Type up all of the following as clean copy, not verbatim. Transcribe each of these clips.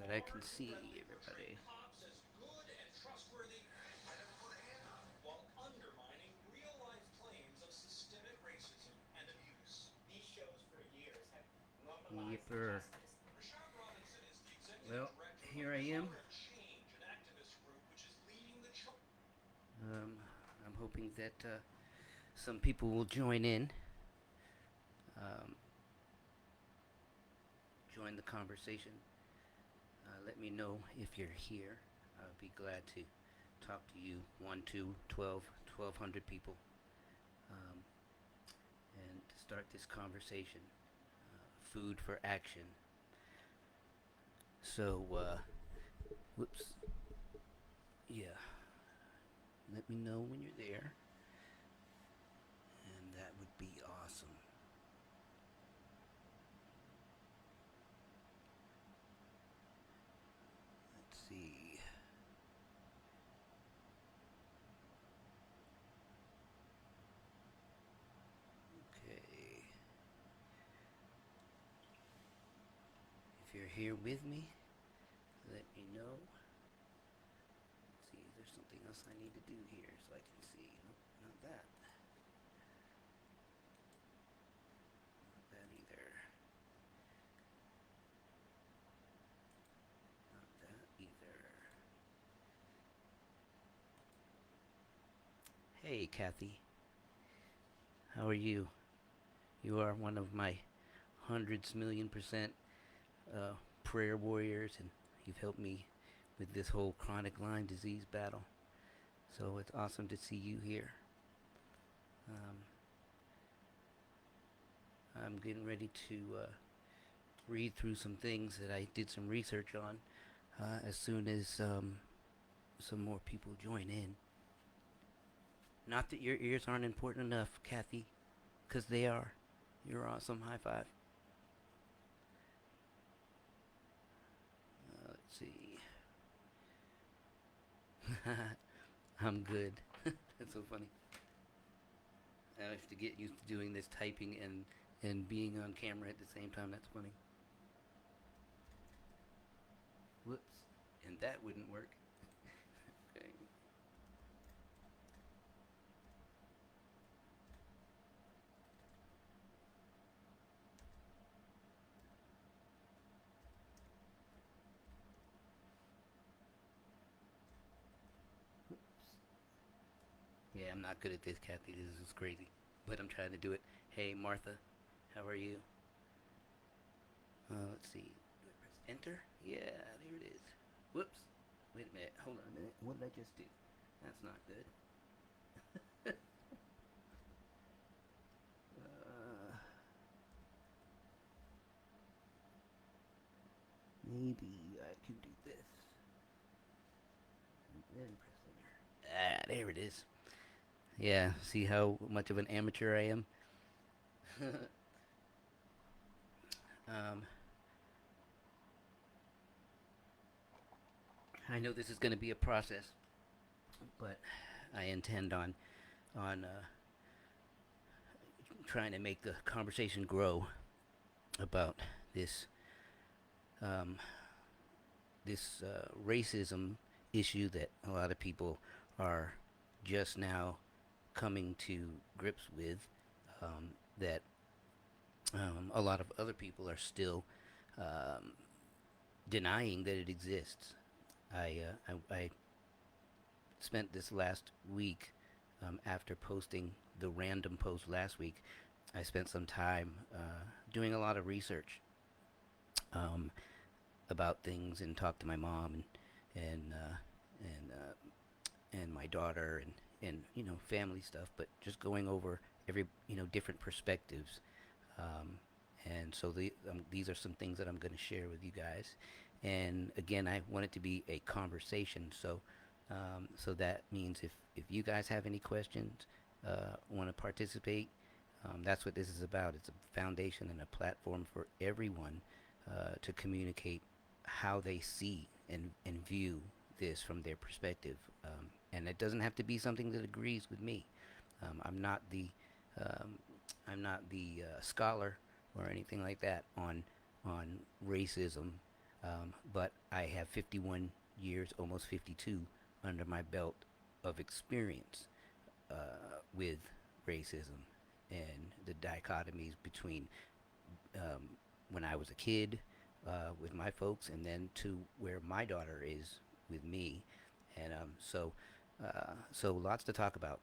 but I can see everybody. Yipper. Well, here I am. Um, I'm hoping that some people will join in, um, join the conversation. Let me know if you're here. I'll be glad to talk to you. 1, 2, 12, 1,200 people. Um, and to start this conversation. Food for action. So, whoops. Yeah. Let me know when you're there. And that would be awesome. Let's see. Okay. If you're here with me, let me know. Let's see, there's something else I need to do here so I can see. Nope, not that. Not that either. Not that either. Hey, Kathy. How are you? You are one of my hundreds million percent prayer warriors, and you've helped me with this whole chronic Lyme disease battle. So it's awesome to see you here. Um, I'm getting ready to read through some things that I did some research on as soon as some more people join in. Not that your ears aren't important enough, Kathy, because they are. You're awesome. High five. Let's see. I'm good. That's so funny. I have to get used to doing this typing and being on camera at the same time. That's funny. Whoops. And that wouldn't work. Okay. Yeah, I'm not good at this, Kathy. This is crazy. But I'm trying to do it. Hey, Martha. How are you? Let's see. Do I press enter? Yeah, there it is. Whoops. Wait a minute. Hold on a minute. What did I just do? That's not good. uh, Maybe I can do this. And then press enter. Ah, there it is. Yeah, see how much of an amateur I am? um, I know this is going to be a process, but I intend on trying to make the conversation grow about this um, racism issue that a lot of people are just now coming to grips with. That a lot of other people are still um, denying that it exists. I spent this last week after posting the random post last week. I spent some time doing a lot of research um, about things and talked to my mom and and and my daughter and family stuff, but just going over every different perspectives. Um, and so these are some things that I'm going to share with you guys. And again, I want it to be a conversation. So that means if you guys have any questions, want to participate, that's what this is about. It's a foundation and a platform for everyone to communicate how they see and view this from their perspective. And it doesn't have to be something that agrees with me. I'm not the um, scholar or anything like that on racism, But I have 51 years, almost 52, under my belt of experience with racism and the dichotomies between um, when I was a kid with my folks, and then to where my daughter is with me, and so lots to talk about.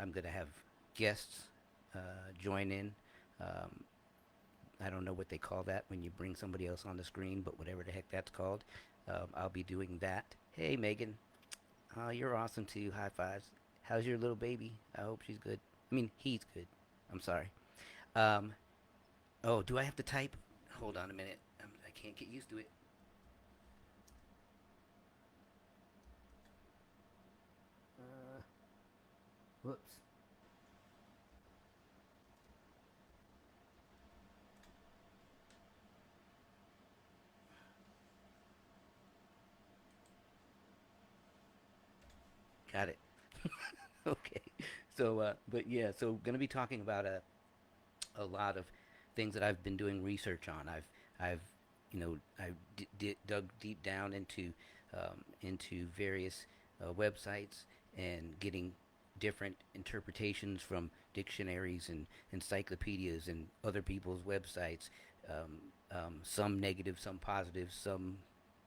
I'm gonna have guests join in. Um, I don't know what they call that when you bring somebody else on the screen, but whatever the heck that's called, I'll be doing that. Hey, Megan, you're awesome too. High fives. How's your little baby? I hope she's good. I mean, he's good. I'm sorry. Um, oh, do I have to type? Hold on a minute. I can't get used to it. Uh, Whoops. Got it. Okay. But yeah, so gonna be talking about a lot of things that I've been doing research on. I've dug deep down into various websites and getting different interpretations from dictionaries and encyclopedias and other people's websites. Some negative, some positive, some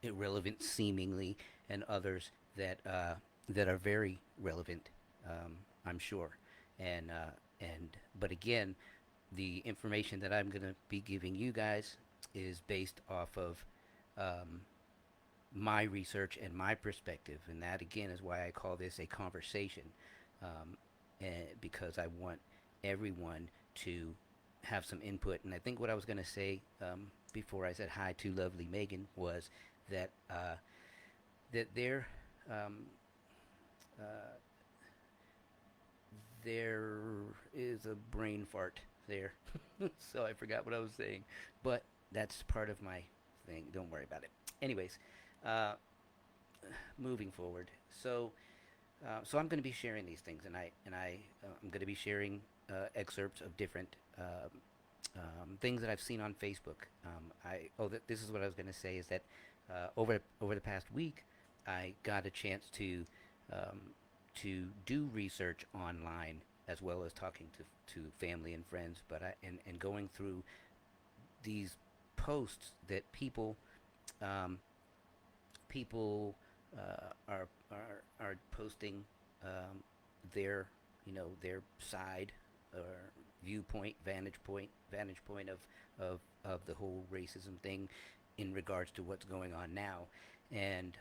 irrelevant seemingly, and others that are very relevant. I'm sure, and but again, the information that I'm going to be giving you guys is based off of um, my research and my perspective, and that again is why I call this a conversation, because I want everyone to have some input. And I think what I was going to say before I said hi to lovely Megan was that there um, uh, there is a brain fart there. So I forgot what I was saying, but that's part of my thing. Don't worry about it. Anyways, uh, moving forward. So I'm going to be sharing these things, and I'm going to be sharing excerpts of different things that I've seen on Facebook. This is what I was going to say is that over the past week, I got a chance um, to do research online as well as talking to family and friends, and going through these posts that um, people are posting their their side or vantage point of the whole racism thing in regards to what's going on now, and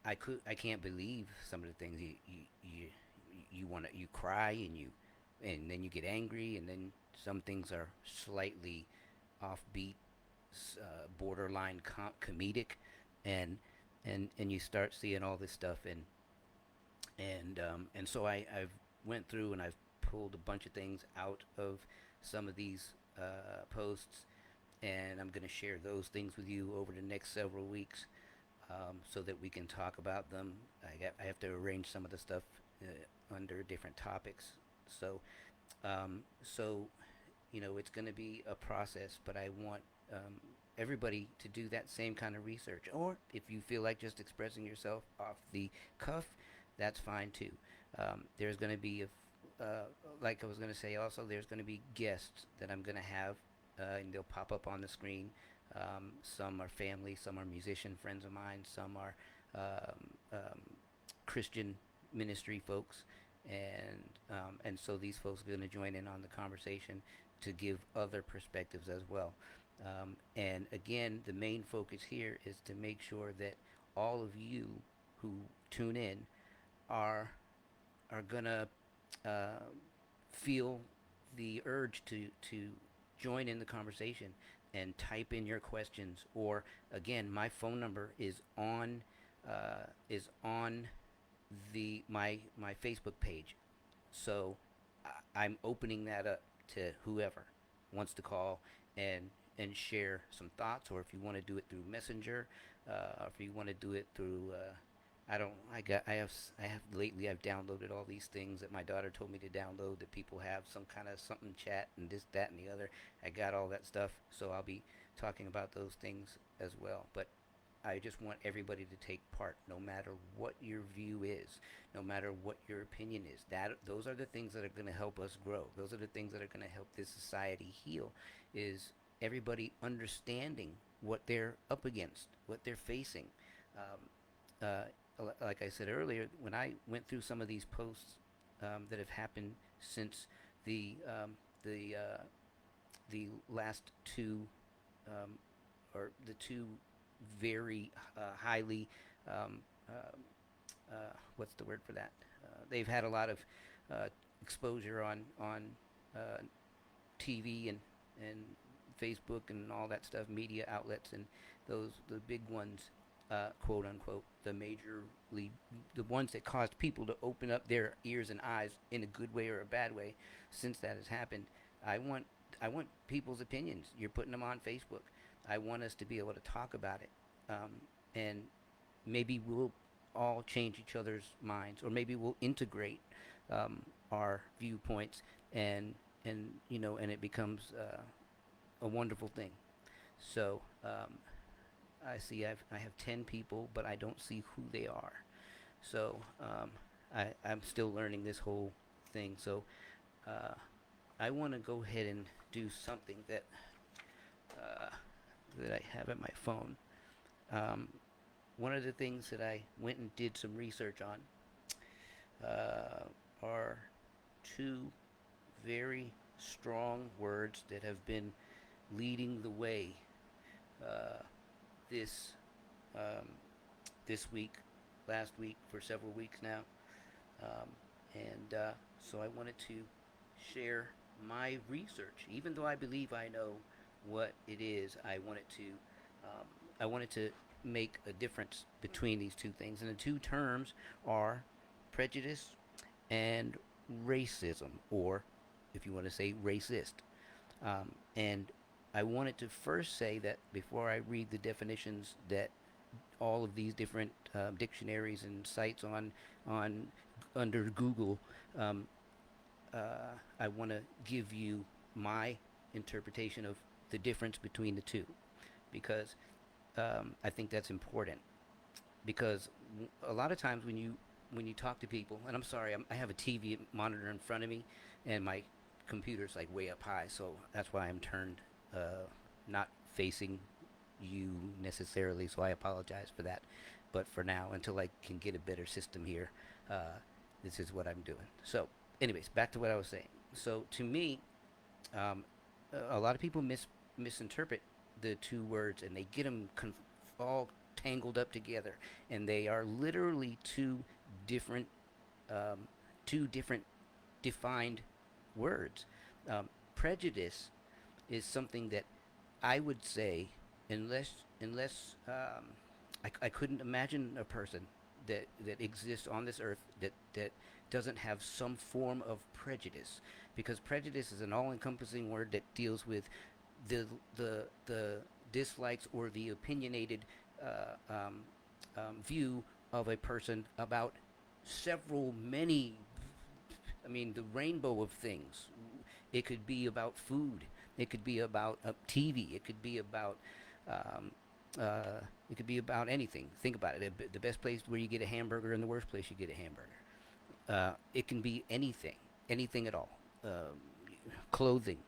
I can't believe some of the things you want to, you cry and then you get angry, and then some things are slightly offbeat, borderline comedic, and and you start seeing all this stuff, and so I've went through and I've pulled a bunch of things out of some of these posts, and I'm going to share those things with you over the next several weeks, so that we can talk about them. I have to arrange some of the stuff under different topics, so so it's going to be a process, but I want everybody to do that same kind of research. Or if you feel like just expressing yourself off the cuff, that's fine too. There's going to be, like I was going to say also, there's going to be guests that I'm going to have, and they'll pop up on the screen. Some are family, some are musician friends of mine, some are Christian ministry folks, and so these folks are going to join in on the conversation to give other perspectives as well. And again, the main focus here is to make sure that all of you who tune in are gonna uh, feel the urge to join in the conversation and type in your questions. Or again, my phone number is on the my Facebook page. So I'm opening that up to whoever wants to call and share some thoughts, or if you want to do it through Messenger, or if you want to do it through I don't I have lately I've downloaded all these things that my daughter told me to download, that people have some kind of something chat and this, that, and the other. I got all that stuff, so I'll be talking about those things as well. But I just want everybody to take part, no matter what your view is, no matter what your opinion is. That those are the things that are going to help us grow. Those are the things that are going to help this society heal. Is everybody understanding what they're up against, what they're facing. Like I said earlier, when I went through some of these posts that have happened since the um, the uh, the last two um, or the two very highly um, uh, what's the word for that? They've had a lot of exposure on uh, TV and Facebook and all that stuff, media outlets, and those the big ones, quote unquote, the ones that caused people to open up their ears and eyes in a good way or a bad way. Since that has happened, I want I want people's opinions. You're putting them on Facebook. I want us to be able to talk about it, and maybe we'll all change each other's minds, or maybe we'll integrate our viewpoints, and and it becomes a wonderful thing. So I see I have 10 people, but I don't see who they are. So I'm still learning this whole thing. So uh, I want to go ahead and do something uh, that I have at my phone. Um, One of the things that I went and did some research on are two very strong words that have been leading the way uh, this um, this week, last week, for several weeks now, and so I wanted to share my research. Even though I believe I know what it is, I wanted to make a difference between these two things, and the two terms are prejudice and racism, or if you want to say racist. And I wanted to first say that before I read the definitions that all of these different dictionaries and sites on under Google, um, I want to give you my interpretation of the difference between the two, because I think that's important. Because a lot of times when you talk to people, and I'm sorry, I have a TV monitor in front of me, and my computer's like way up high, so that's why I'm turned not facing you necessarily. So I apologize for that. But for now, until I can get a better system here, this is what I'm doing. So, anyways, back to what I was saying. So to me, um, a lot of people misinterpret the two words, and they get them all tangled up together, and they are literally different, um, two different defined words. Prejudice is something that I would say, unless I couldn't imagine a person that exists on this earth that doesn't have some form of prejudice, because prejudice is an all-encompassing word that deals with the dislikes or the opinionated view of a person about many, I mean, the rainbow of things. It could be about food. It could be about TV. It could be about um, it could be about anything. Think about it. The best place where you get a hamburger and the worst place you get a hamburger. It can be anything, anything at all. Clothing,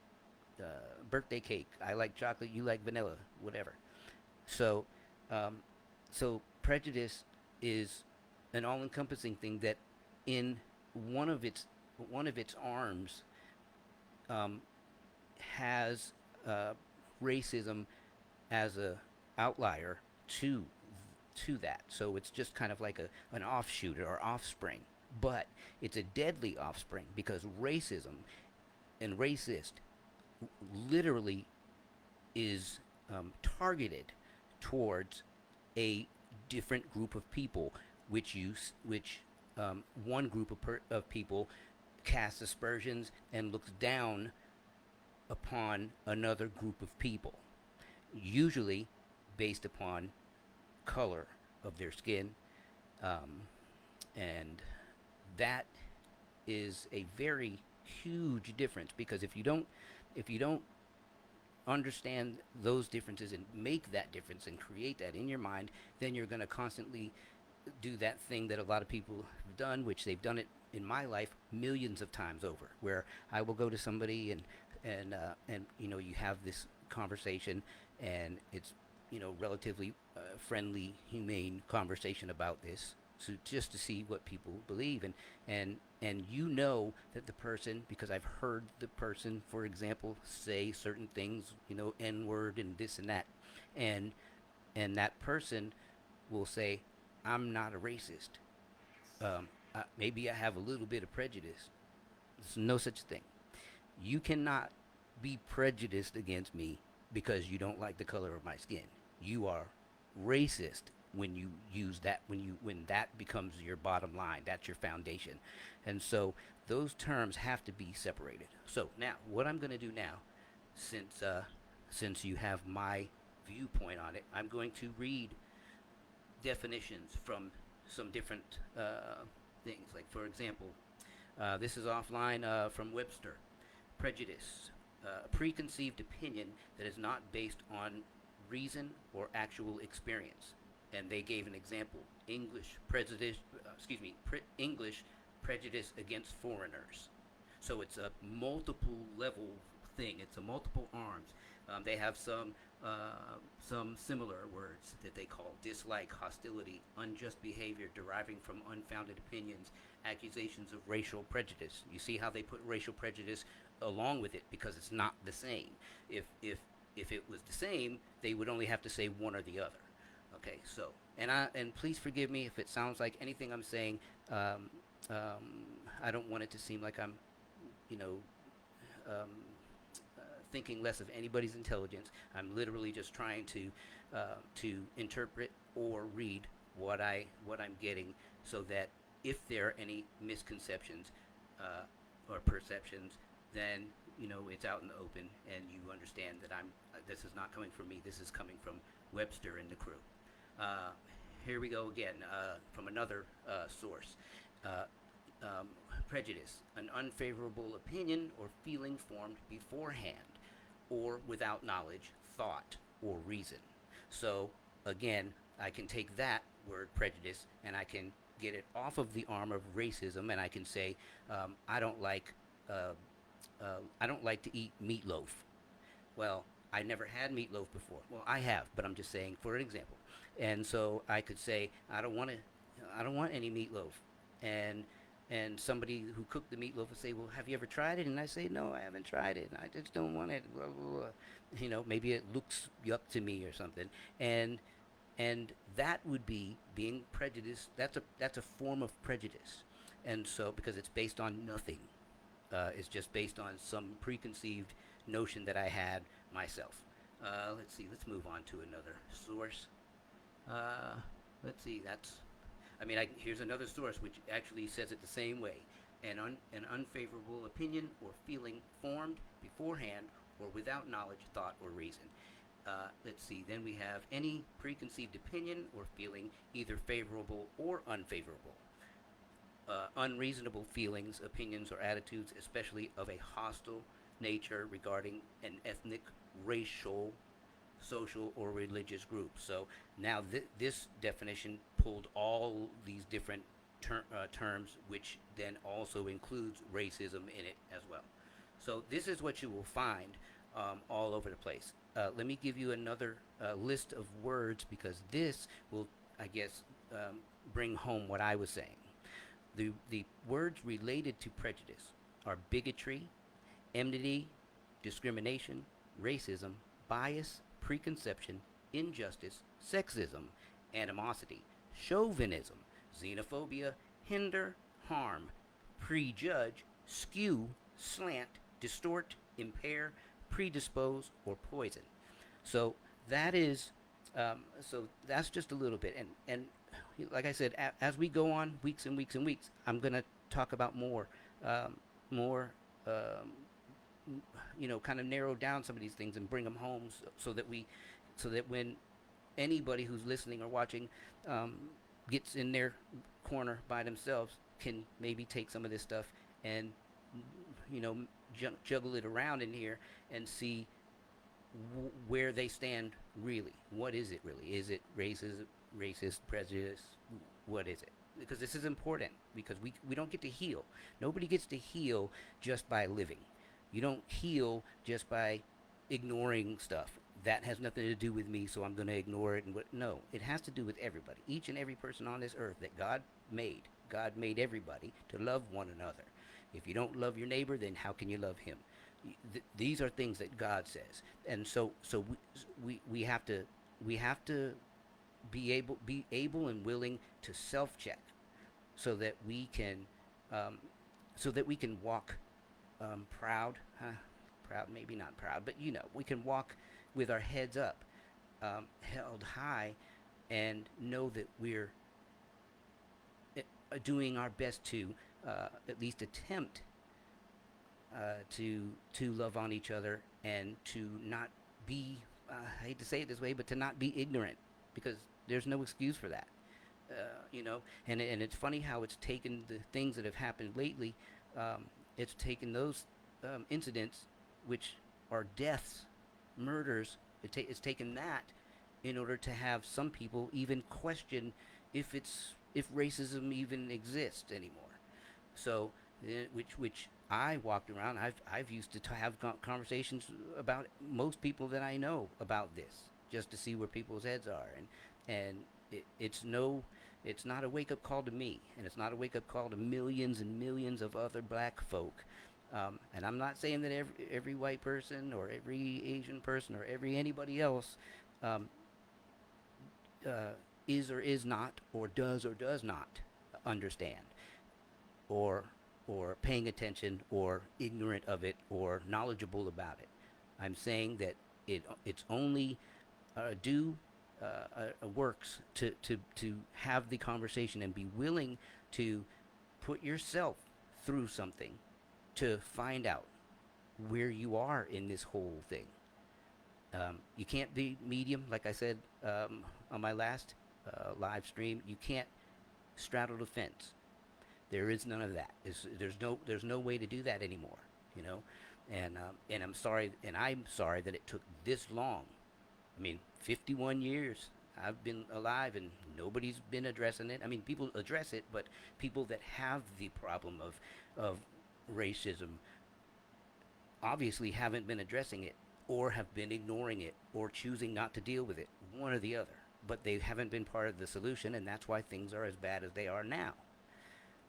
uh, birthday cake. I like chocolate. You like vanilla. Whatever. So, um, so prejudice is an all-encompassing thing that, in one of its one of its arms, um, has racism as a outlier to that. So it's just kind of like an offshoot or offspring, but it's a deadly offspring, because racism and racist literally is targeted towards a different group of people, which one group of people casts aspersions and looks down upon another group of people, usually based upon color of their skin, um, and that is a very huge difference, because if you don't understand those differences and make that difference and create that in your mind, then you're going to constantly do that thing that a lot of people have done, which they've done it in my life millions of times over, where I will go to somebody and you have this conversation, and it's relatively friendly, humane conversation about this, so just to see what people believe, and that the person, because I've heard the person, for example, say certain things, N word and this and that, and that person will say, I'm not a racist. Maybe I have a little bit of prejudice. There's no such thing. You cannot be prejudiced against me because you don't like the color of my skin. You are racist when you use that, when that becomes your bottom line. That's your foundation. And so those terms have to be separated. So now what I'm going to do now, since you have my viewpoint on it, I'm going to read definitions from some different things. Like, for example, this is offline from Webster. Prejudice, preconceived opinion that is not based on reason or actual experience. And they gave an example: English prejudice. English prejudice against foreigners. So it's a multiple level thing. It's a multiple arms. They have some similar words that they call dislike, hostility, unjust behavior deriving from unfounded opinions, accusations of racial prejudice. You see how they put racial prejudice along with it, because it's not the same. If it was the same, they would only have to say one or the other. Okay, so and please forgive me if it sounds like anything I'm saying. I don't want it to seem like I'm, you know, um, thinking less of anybody's intelligence. I'm literally just trying to interpret or read what I'm getting, so that if there are any misconceptions or perceptions, then it's out in the open, and you understand that this is not coming from me. This is coming from Webster and the crew. Here we go again, from another source. Uh, Prejudice, an unfavorable opinion or feeling formed beforehand or without knowledge, thought, or reason. So again, I can take that word prejudice and I can get it off of the arm of racism, and I can say, I don't like uh, I don't like to eat meatloaf. Well, I never had meatloaf before. Well, I have, but I'm just saying for an example. And so I could say, I don't want any meatloaf. And somebody who cooked the meatloaf would say, well, have you ever tried it? And I say, no, I haven't tried it. I just don't want it. Blah, blah, blah. Maybe it looks yuck to me or something. And that would be being prejudiced. That's a form of prejudice. And so, because it's based on nothing, it's just based on some preconceived notion that I had myself. Let's see. Let's move on to another source. Uh, let's see. Here's another source which actually says it the same way. An unfavorable opinion or feeling formed beforehand or without knowledge, thought, or reason. Let's see. Then we have any preconceived opinion or feeling, either favorable or unfavorable. Unreasonable feelings, opinions, or attitudes, especially of a hostile nature regarding an ethnic, racial, social, or religious group. So now this definition pulled all these different terms, which then also includes racism in it as well. So this is what you will find all over the place. Let me give you another list of words, because this will, I guess, bring home what I was saying. The words related to prejudice are bigotry, enmity, discrimination, racism, bias, preconception, injustice, sexism, animosity, chauvinism, xenophobia, hinder, harm, prejudge, skew, slant, distort, impair, predispose, or poison. So that is, so that's just a little bit, and like I said, as we go on weeks and weeks and weeks, I'm gonna talk about more, kind of narrow down some of these things and bring them home, so that when anybody who's listening or watching gets in their corner by themselves, can maybe take some of this stuff and juggle it around in here and see where they stand really. What is it really? Is it racist prejudice? What is it? Because this is important, because we don't get to heal. Nobody gets to heal just by living. You don't heal just by ignoring stuff. That has nothing to do with me, so I'm going to ignore it. No, it has to do with everybody. Each and every person on this earth that God made. God made everybody to love one another. If you don't love your neighbor, then how can you love him? These are things that God says, and so we have to be able and willing to self check, so that we can um, walk proud, proud, maybe not proud, but we can walk with our heads up, held high, and know that we're doing our best to at least attempt to love on each other, and to not be, I hate to say it this way, but to not be ignorant, because there's no excuse for that. And it's funny how it's taken the things that have happened lately. It's taken those incidents, which are deaths, murders. It's taken that in order to have some people even question if racism even exists anymore. So, which I walked around. I've used to have conversations about most people that I know about this, just to see where people's heads are, and it's not a wake up call to me, and it's not a wake up call to millions and millions of other black folk. And I'm not saying that every white person, or every Asian person, or every anybody else um, is or is not, or does not understand, or paying attention, or ignorant of it, or knowledgeable about it. I'm saying that it's only do works to have the conversation, and be willing to put yourself through something to find out where you are in this whole thing. You can't be medium, like I said on my last live stream. You can't straddle the fence. There is none of that. There's no way to do that anymore. You know, and I'm sorry that it took this long. I mean, 51 years I've been alive, and nobody's been addressing it. I mean, people address it, but people that have the problem of racism obviously haven't been addressing it, or have been ignoring it, or choosing not to deal with it, one or the other. But they haven't been part of the solution, and that's why things are as bad as they are now,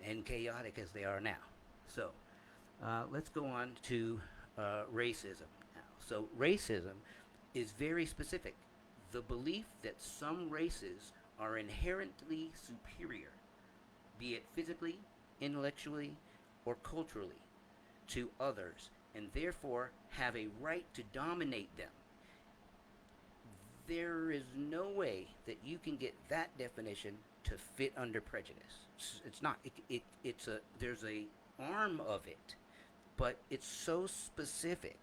and chaotic as they are now. So let's go on to racism now. So racism is very specific. The belief that some races are inherently superior, be it physically, intellectually, or culturally, to others, and therefore have a right to dominate them. There is no way that you can get that definition to fit under prejudice. It's not. It's a there's a arm of it, but it's so specific.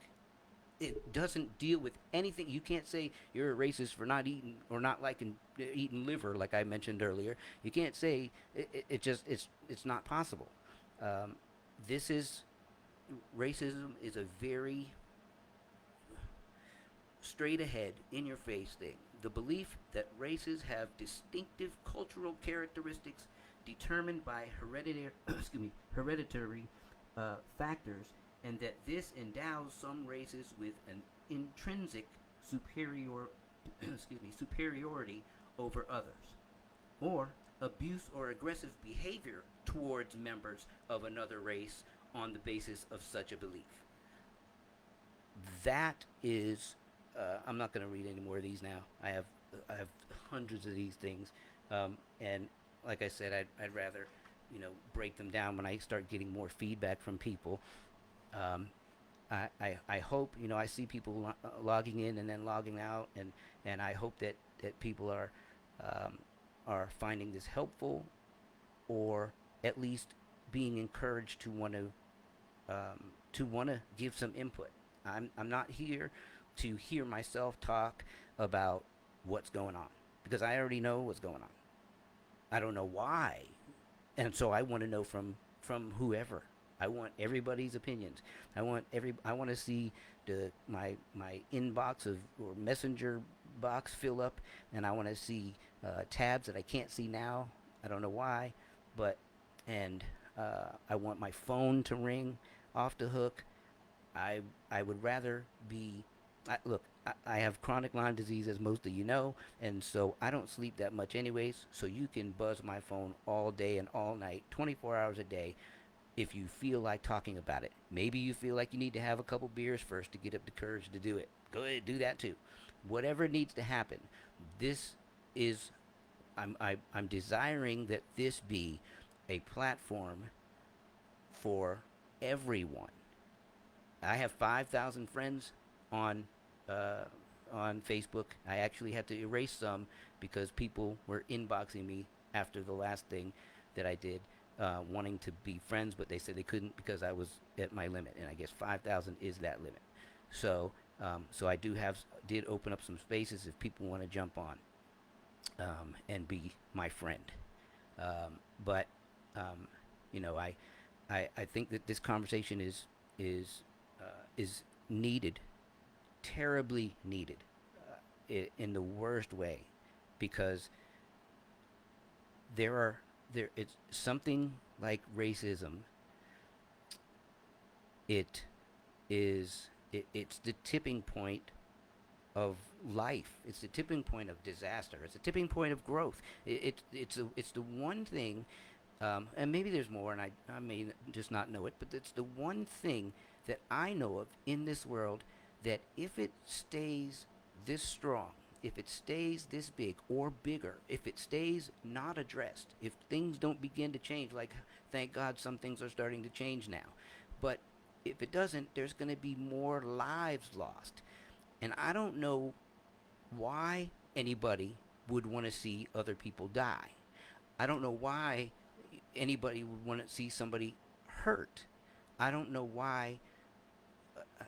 It doesn't deal with anything. You can't say you're a racist for not eating, or not liking eating liver, like I mentioned earlier. You can't say it's not possible. Um, this is Racism is a very straight ahead, in your face thing. The belief that races have distinctive cultural characteristics determined by hereditary factors, and that this endows some races with an intrinsic superiority over others, or abuse or aggressive behavior towards members of another race on the basis of such a belief. That is, I'm not going to read any more of these now. I have hundreds of these things, and like I said, I'd rather break them down when I start getting more feedback from people. Um, I hope, I see people logging in and then logging out, and I hope that people are finding this helpful, or at least being encouraged to want to give some input. I'm not here to hear myself talk about what's going on, because I already know what's going on. I don't know why, and so I want to know from whoever. I want everybody's opinions. I want to see to my inbox of or messenger box fill up, and I want to see tabs that I can't see now. I don't know why, but and I want my phone to ring off the hook. I I would rather be. Look, I have chronic Lyme disease, as most of you know, and so I don't sleep that much, anyways. So you can buzz my phone all day and all night, 24 hours a day, if you feel like talking about it. Maybe you feel like you need to have a couple beers first to get up the courage to do it. Go ahead, do that too. Whatever needs to happen. This is I'm desiring that this be a platform for everyone. I have 5,000 friends on uh, on Facebook. I actually had to erase some because people were inboxing me after the last thing that I did, wanting to be friends, but they said they couldn't because I was at my limit, and I guess 5,000 is that limit. So, so I did open up some spaces if people want to jump on and be my friend. But um, you know, I think that this conversation is is needed, terribly needed, in the worst way, because there are there it's something like racism. It it's the tipping point of life. It's the tipping point of disaster. It's the tipping point of growth. It's the one thing, and maybe there's more, and I may just not know it, but it's the one thing that I know of in this world that if it stays this strong, if it stays this big or bigger, if it stays not addressed, if things don't begin to change, like thank God some things are starting to change now, but if it doesn't, there's going to be more lives lost. And I don't know why anybody would want to see other people die. I don't know why anybody would want to see somebody hurt. I don't know why.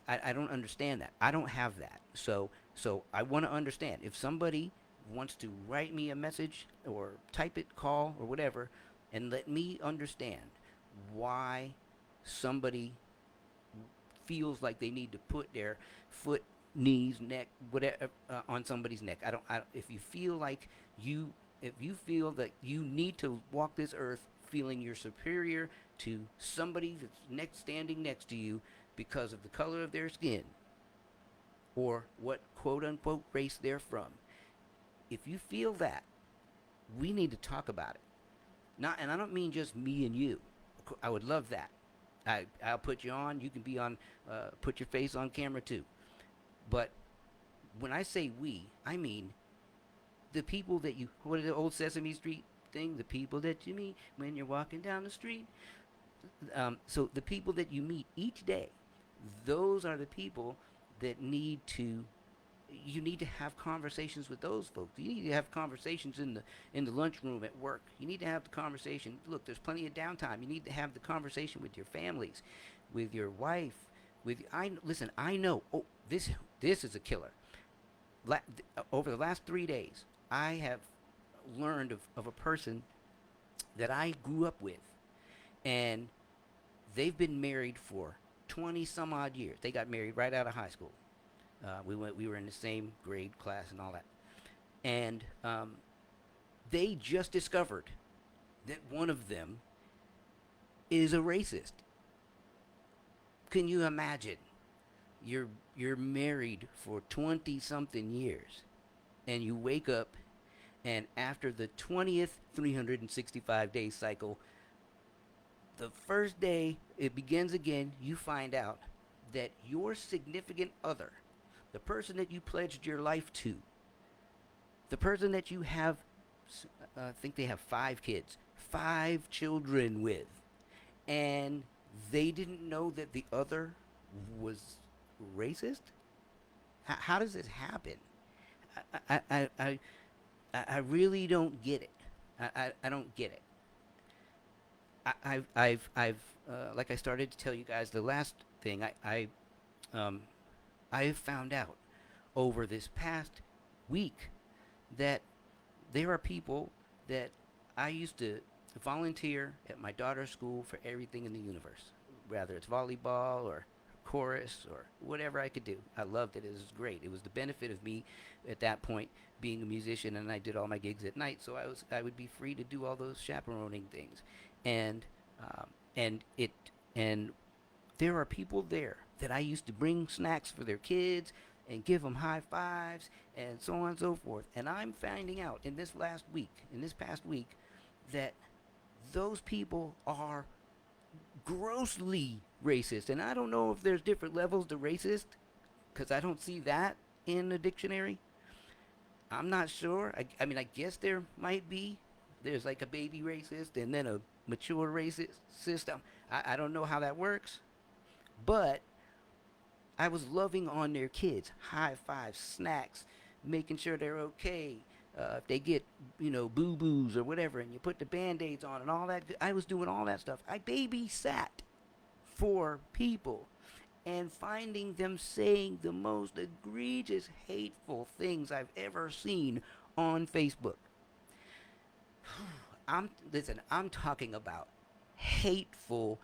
I don't understand that. I don't have that. So I want to understand. If somebody wants to write me a message or type it, call, or whatever, and let me understand why somebody feels like they need to put their foot, knees, neck, whatever, on somebody's neck. If you feel like you, if you feel that you need to walk this earth feeling you're superior to somebody that's standing next to you because of the color of their skin or what quote unquote race they're from, if you feel that, we need to talk about it. Not, and I don't mean just me and you. I would love that. I'll put you on. You can be on. Put your face on camera too. But when I say we, I mean the people that you. What is the old Sesame Street thing? The people that you meet when you're walking down the street. So the people that you meet each day, those are the people that need to. You need to have conversations with those folks. You need to have conversations in the lunchroom at work. You need to have the conversation. Look, there's plenty of downtime. You need to have the conversation with your families, with your wife. Listen. I know. Oh, this is a killer. Over the last 3 days, I have learned of a person that I grew up with, and they've been married for 20 some odd years. They got married right out of high school. We were in the same grade class and all that, and they just discovered that one of them is a racist. Can you imagine? You're married for 20 something years, and you wake up, and after the 20th 365-day cycle, the first day it begins again, you find out that your significant other, the person that you pledged your life to, the person that you have, I think they have 5 kids, 5 children with, and they didn't know that the other was racist? How does this happen? I, I, I, I really don't get it. I don't get it. Like I started to tell you guys the last thing, um, I found out over this past week that there are people that I used to volunteer at my daughter's school for everything in the universe, whether it's volleyball or chorus or whatever I could do. I loved it. It was great. It was the benefit of me at that point being a musician, and I did all my gigs at night, so I would be free to do all those chaperoning things, and um, and it and there are people there that I used to bring snacks for their kids and give them high fives and so on and so forth. And I'm finding out in this past week, that those people are grossly racist. And I don't know if there's different levels to racist because I don't see that in the dictionary. I'm not sure. I mean, I guess there might be. There's like a baby racist and then a mature racist system. I don't know how that works, but I was loving on their kids, high fives, snacks, making sure they're okay. If they get, boo boos or whatever, and you put the band aids on and all that, I was doing all that stuff. I babysat for people and finding them saying the most egregious, hateful things I've ever seen on Facebook. I'm talking about hateful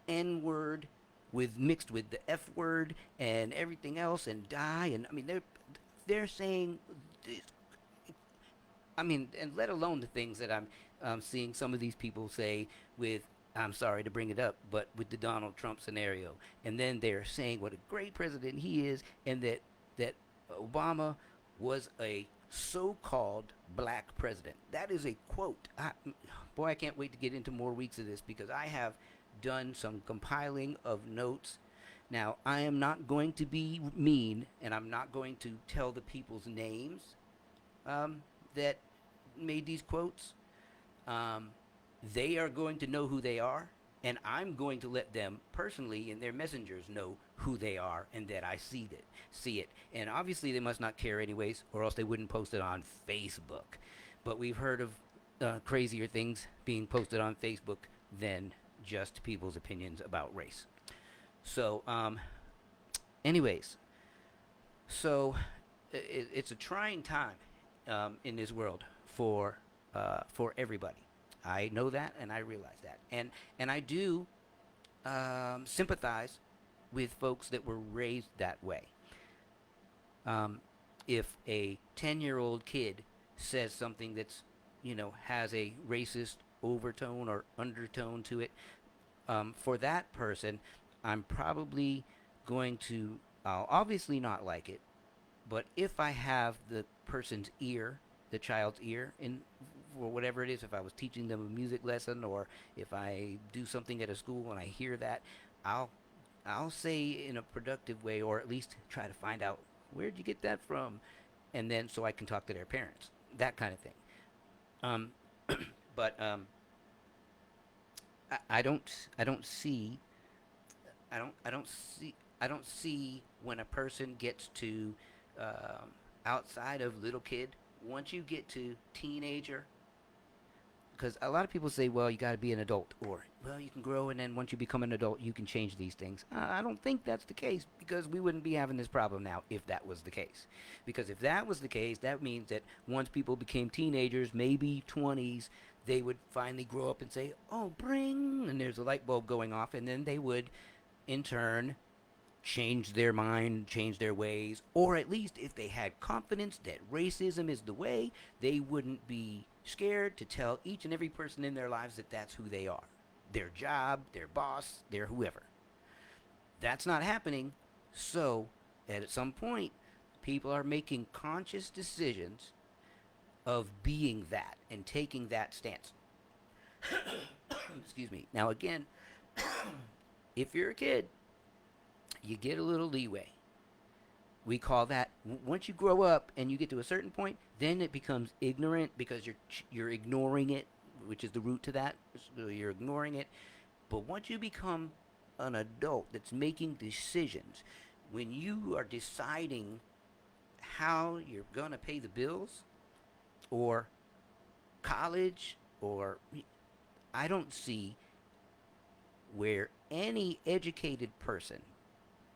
N word with mixed with the F word and everything else and die, and I mean they're saying this, I mean, and let alone the things that I'm seeing some of these people say with, I'm sorry to bring it up, but with the Donald Trump scenario, and then they're saying what a great president he is, and that Obama was a so-called black president. That is a quote. Boy, I can't wait to get into more weeks of this because I have done some compiling of notes. Now, I am not going to be mean, and I'm not going to tell the people's names that made these quotes. Um, they are going to know who they are, and I'm going to let them personally and their messengers know who they are and that I see it. And obviously, they must not care anyways, or else they wouldn't post it on Facebook. But we've heard of crazier things being posted on Facebook than just people's opinions about race. So, anyways, so it's a trying time in this world for everybody. I know that, and I realize that, and I do sympathize with folks that were raised that way. If a 10-year-old kid says something that's has a racist overtone or undertone to it, for that person, I'm probably going to, I'll obviously not like it, but if I have the person's ear, the child's ear, in for whatever it is, if I was teaching them a music lesson or if I do something at a school and I hear that, I'll I'll say in a productive way, or at least try to find out where'd you get that from, and then so I can talk to their parents, that kind of thing. Um, but I don't see I don't see when a person gets to outside of little kid. Once you get to teenager, because a lot of people say, well, you got to be an adult, or well, you can grow, and then once you become an adult, you can change these things. I don't think that's the case, because we wouldn't be having this problem now if that was the case. Because if that was the case, that means that once people became teenagers, maybe 20s, they would finally grow up and say, oh, bring, and there's a light bulb going off, and then they would, in turn, change their mind, change their ways, or at least if they had confidence that racism is the way, they wouldn't be scared to tell each and every person in their lives that that's who they are. Their job, their boss, their whoever. That's not happening, so at some point, people are making conscious decisions of being that and taking that stance. Excuse me. Now, again, if you're a kid, you get a little leeway. We call that, once you grow up and you get to a certain point, then it becomes ignorant because you're ignoring it, which is the root to that. So you're ignoring it. But once you become an adult that's making decisions, when you are deciding how you're going to pay the bills or college, or I don't see where any educated person,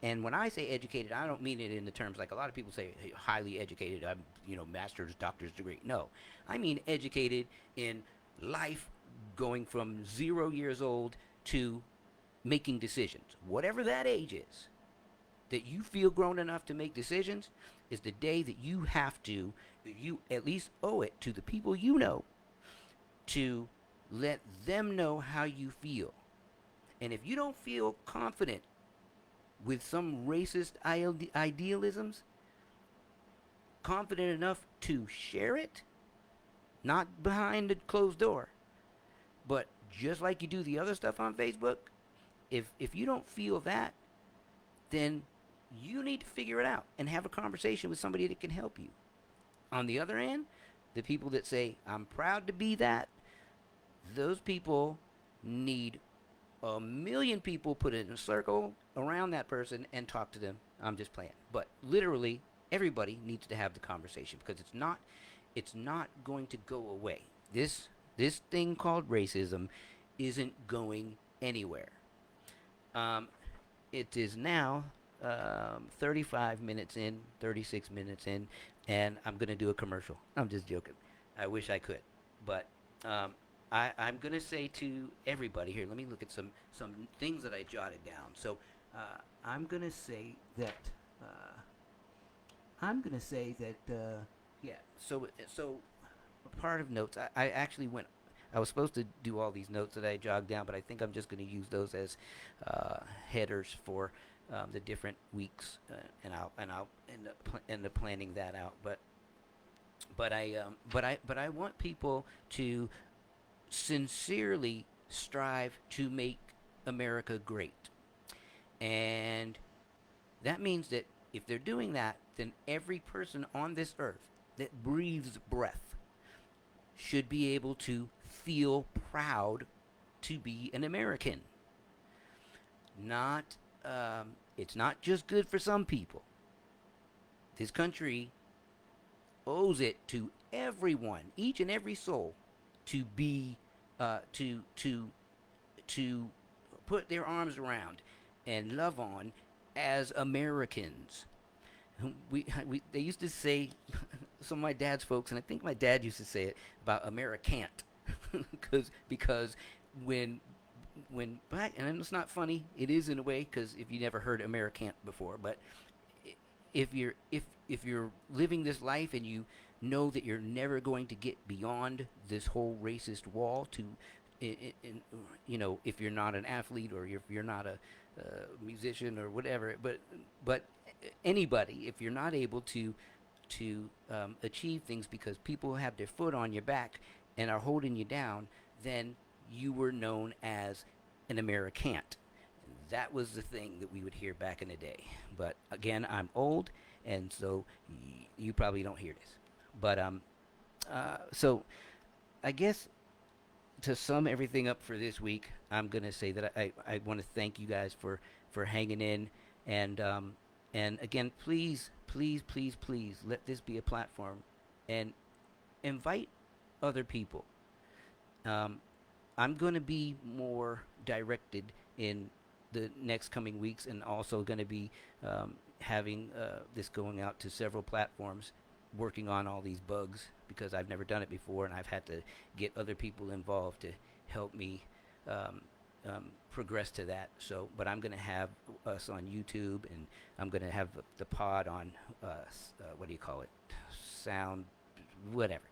and when I say educated, I don't mean it in the terms like a lot of people say, hey, highly educated, I'm, master's, doctor's degree. No, I mean educated in life, going from 0 years old to making decisions, whatever that age is. that you feel grown enough to make decisions is the day that you have to, you at least owe it to the people you know to let them know how you feel. And if you don't feel confident with some racist idealisms, confident enough to share it, not behind a closed door, but just like you do the other stuff on Facebook, if you don't feel that, then you need to figure it out and have a conversation with somebody that can help you. On the other end, the people that say, I'm proud to be that, those people need a million people put in a circle around that person and talk to them. I'm just playing. But literally, everybody needs to have the conversation because it's not going to go away. This thing called racism isn't going anywhere. Um, it is now 35 minutes in, 36 minutes in, and I'm going to do a commercial. I'm just joking. I wish I could. But I'm going to say to everybody here, let me look at some things that I jotted down. So I'm going to say that, yeah, so part of notes, I actually went, I was supposed to do all these notes that I jogged down, but I think I'm just going to use those as headers for the different weeks, and I'll end up planning that out. But I want people to sincerely strive to make America great, and that means that if they're doing that, then every person on this earth that breathes breath should be able to feel proud to be an American. Not, it's not just good for some people. This country owes it to everyone, each and every soul, to be, to put their arms around and love on as Americans. They used to say, some of my dad's folks, and I think my dad used to say it about Americant, because when black, and it's not funny, it is in a way, because if you never heard Americant before, but if you're living this life and you know that you're never going to get beyond this whole racist wall to, if you're not an athlete or if you're not a musician or whatever, but anybody, if you're not able to achieve things because people have their foot on your back and are holding you down, then you were known as an Americant. That was the thing that we would hear back in the day. But again, I'm old, and so you probably don't hear this. But so I guess to sum everything up for this week, I'm gonna say that I want to thank you guys for hanging in, and again, please, please, please, please let this be a platform, and invite other people. Um, I'm going to be more directed in the next coming weeks, and also going to be having this going out to several platforms, working on all these bugs because I've never done it before, and I've had to get other people involved to help me progress to that. So, but I'm going to have us on YouTube, and I'm going to have the pod on what do you call it? Sound, whatever.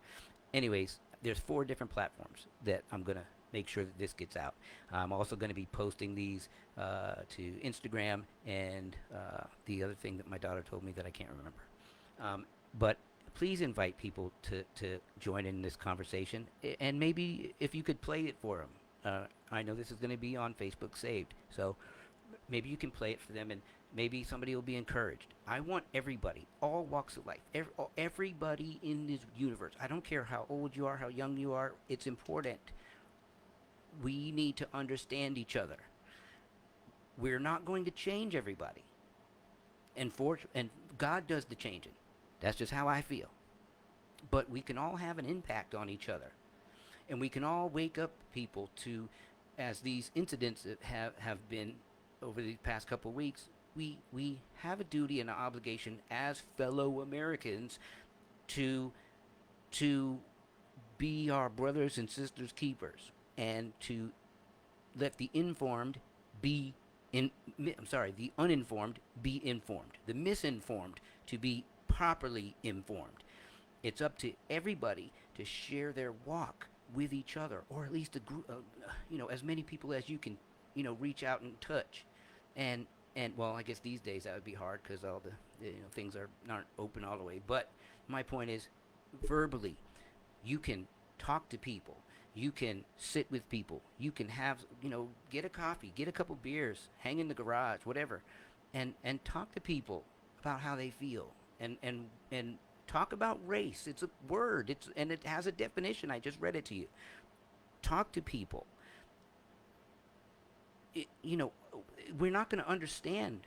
Anyways, there's 4 different platforms that I'm going to make sure that this gets out. I'm also going to be posting these to Instagram and the other thing that my daughter told me that I can't remember. But please invite people to join in this conversation, and maybe if you could play it for them. I know this is going to be on Facebook saved, so maybe you can play it for them, and maybe somebody will be encouraged. I want everybody, all walks of life, everybody in this universe. I don't care how old you are, how young you are. It's important. We need to understand each other. We're not going to change everybody, and God does the changing. That's just how I feel. But we can all have an impact on each other, and we can all wake up people to, as these incidents that have been over the past couple of weeks. We have a duty and an obligation as fellow Americans to be our brothers and sisters keepers, and to let the informed be I'm sorry, the uninformed be informed, the misinformed to be properly informed. It's up to everybody to share their walk with each other, or at least a group, as many people as you can, reach out and touch. And well, I guess these days that would be hard because all the things aren't open all the way. But my point is, verbally, you can talk to people. You can sit with people. You can have, get a coffee, get a couple beers, hang in the garage, whatever, and talk to people about how they feel, and talk about race. It's a word. And it has a definition. I just read it to you. Talk to people. It, you know, we're not going to understand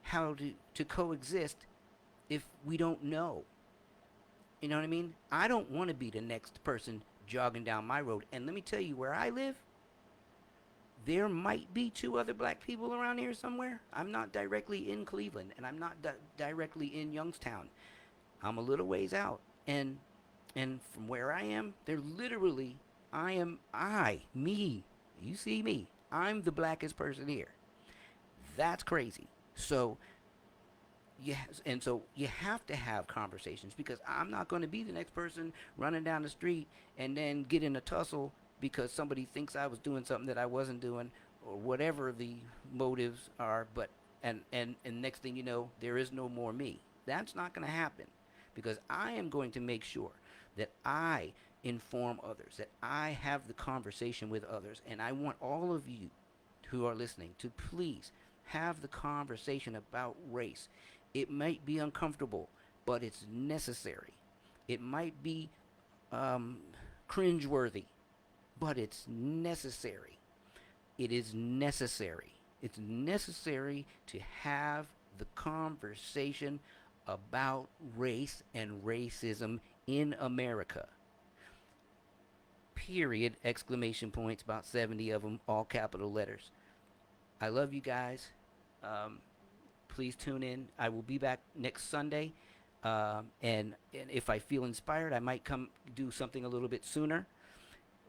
how to coexist if we don't know. You know what I mean? I don't want to be the next person jogging down my road. And let me tell you, where I live, there might be two other black people around here somewhere. I'm not directly in Cleveland, and I'm not directly in Youngstown. I'm a little ways out. And from where I am, they're literally, me. You see me. I'm the blackest person here. That's crazy. So yes, and so you have to have conversations, because I'm not going to be the next person running down the street and then get in a tussle because somebody thinks I was doing something that I wasn't doing, or whatever the motives are. But and next thing you know, there is no more me. That's not going to happen, because I am going to make sure that I inform others, that I have the conversation with others, and I want all of you who are listening to please have the conversation about race. It might be uncomfortable, but it's necessary. It might be cringeworthy, but it's necessary. It is necessary. It's necessary to have the conversation about race and racism in America. Period. Exclamation points, about 70 of them, all capital letters. I love you guys. Um, Please tune in. I will be back next Sunday. And if I feel inspired, I might come do something a little bit sooner.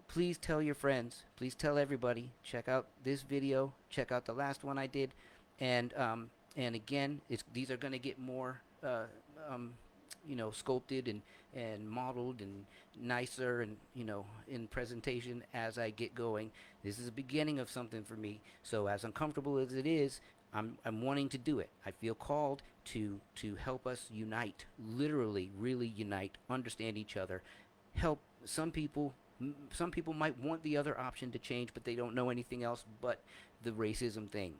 Please tell your friends. Please tell everybody. Check out this video. Check out the last one I did. And again, these are going to get more, um, sculpted and modeled and nicer, and, in presentation as I get going. This is the beginning of something for me. So as uncomfortable as it is, I'm wanting to do it. I feel called to help us unite, literally, really unite, understand each other, help some people. Some people might want the other option to change, but they don't know anything else but the racism thing.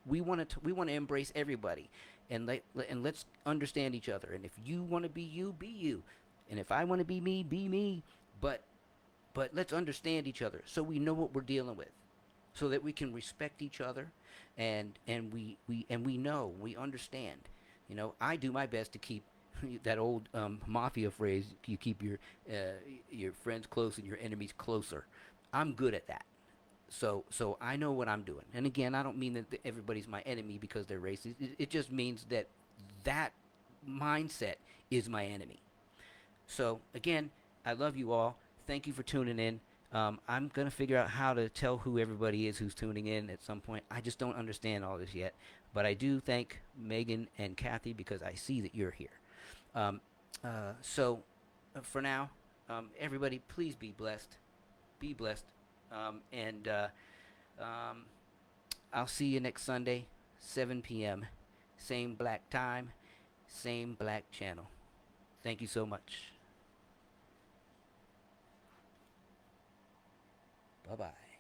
We want to embrace everybody, and let's understand each other. And if you want to be you, be you, and if I want to be me, be me. But let's understand each other so we know what we're dealing with, so that we can respect each other, and we know, we understand. I do my best to keep that old mafia phrase, you keep your friends close and your enemies closer. I'm good at that. So I know what I'm doing. And again, I don't mean that everybody's my enemy because they're racist. It just means that mindset is my enemy. So again, I love you all. Thank you for tuning in. I'm going to figure out how to tell who everybody is who's tuning in at some point. I just don't understand all this yet. But I do thank Megan and Kathy, because I see that you're here. Um, for now, everybody, please be blessed. Be blessed. And I'll see you next Sunday, 7 p.m. Same black time, same black channel. Thank you so much. Bye-bye.